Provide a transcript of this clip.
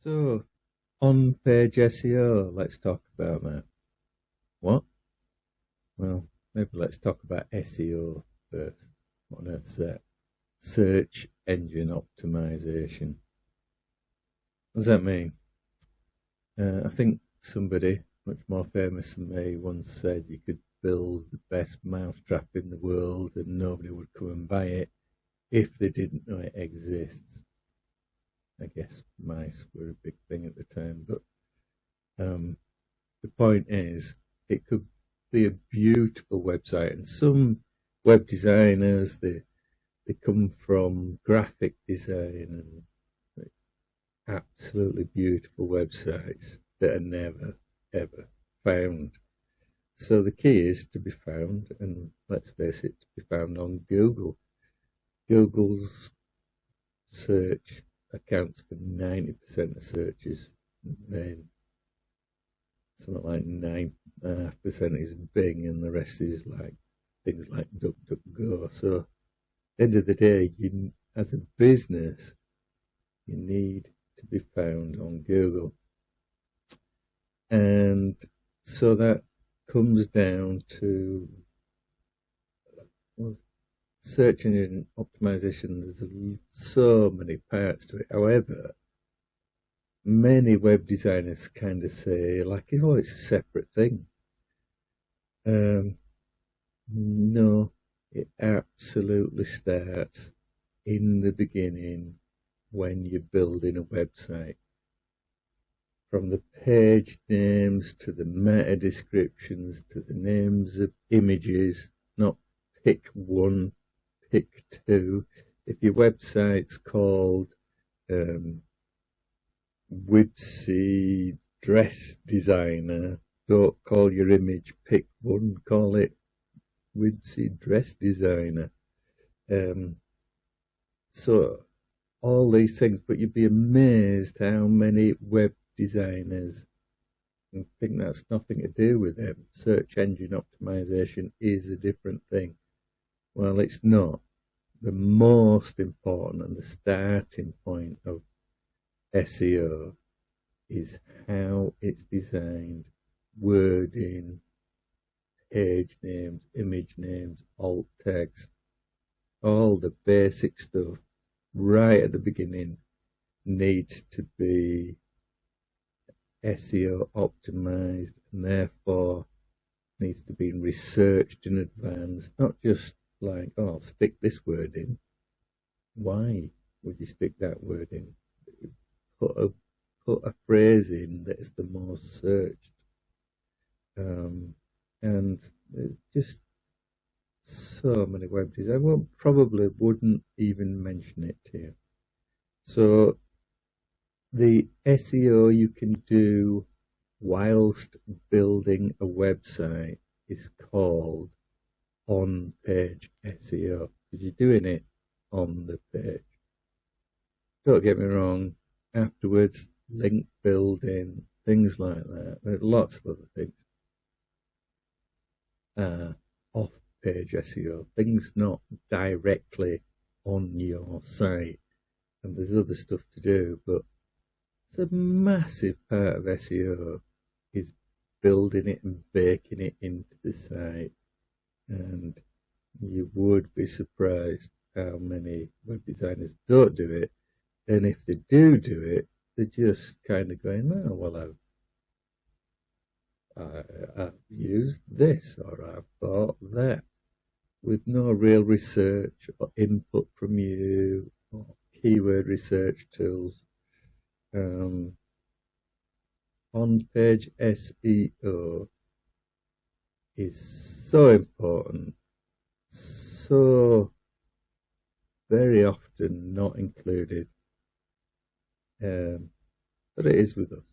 So, on-page SEO, let's talk about that. What? Well, maybe let's talk about SEO first. What on earth's that? Search engine optimization. What does that mean? I think somebody much more famous than me once said you could build the best mousetrap in the world and nobody would come and buy it if they didn't know it exists. I guess mice were a big thing at the time, but the point is, it could be a beautiful website, and some web designers they come from graphic design and absolutely beautiful websites that are never ever found. So the key is to be found, and let's face it, to be found on Google. Google's search accounts for 90% of searches. Then something like 9.5% is Bing, and the rest is like things like DuckDuckGo. So at the end of the day, as a business, you need to be found on Google. And so that comes down to, well, search engine optimization. There's so many parts to it. However, many web designers kind of say, like, oh, it's a separate thing. No, it absolutely starts in the beginning when you're building a website. From the page names to the meta descriptions to the names of images, not pick one, pick two. If your website's called Wibsy Dress Designer, don't call your image pick one, call it Wibsy Dress Designer. So all these things, but you'd be amazed how many web designers think that's nothing to do with them. Search engine optimization is a different thing. Well, it's not. The most important and the starting point of SEO is how it's designed, wording, page names, image names, alt text, all the basic stuff right at the beginning needs to be SEO optimized, and therefore needs to be researched in advance, not just like, oh, I'll stick this word in. Why would you stick that word in? Put a phrase in that's the most searched. And there's just so many web designers. I probably wouldn't even mention it to you. So the SEO you can do whilst building a website is called on-page SEO, because you're doing it on the page. Don't get me wrong, afterwards, link building, things like that. There's lots of other things. Off-page SEO, things not directly on your site. And there's other stuff to do, but it's a massive part of SEO is building it and baking it into the site. And you would be surprised how many web designers don't do it. And if they do it, they're just kind of going, oh, well, I've used this or I've bought that, with no real research or input from you or keyword research tools. On-page SEO is so important, so very often not included, but it is with us.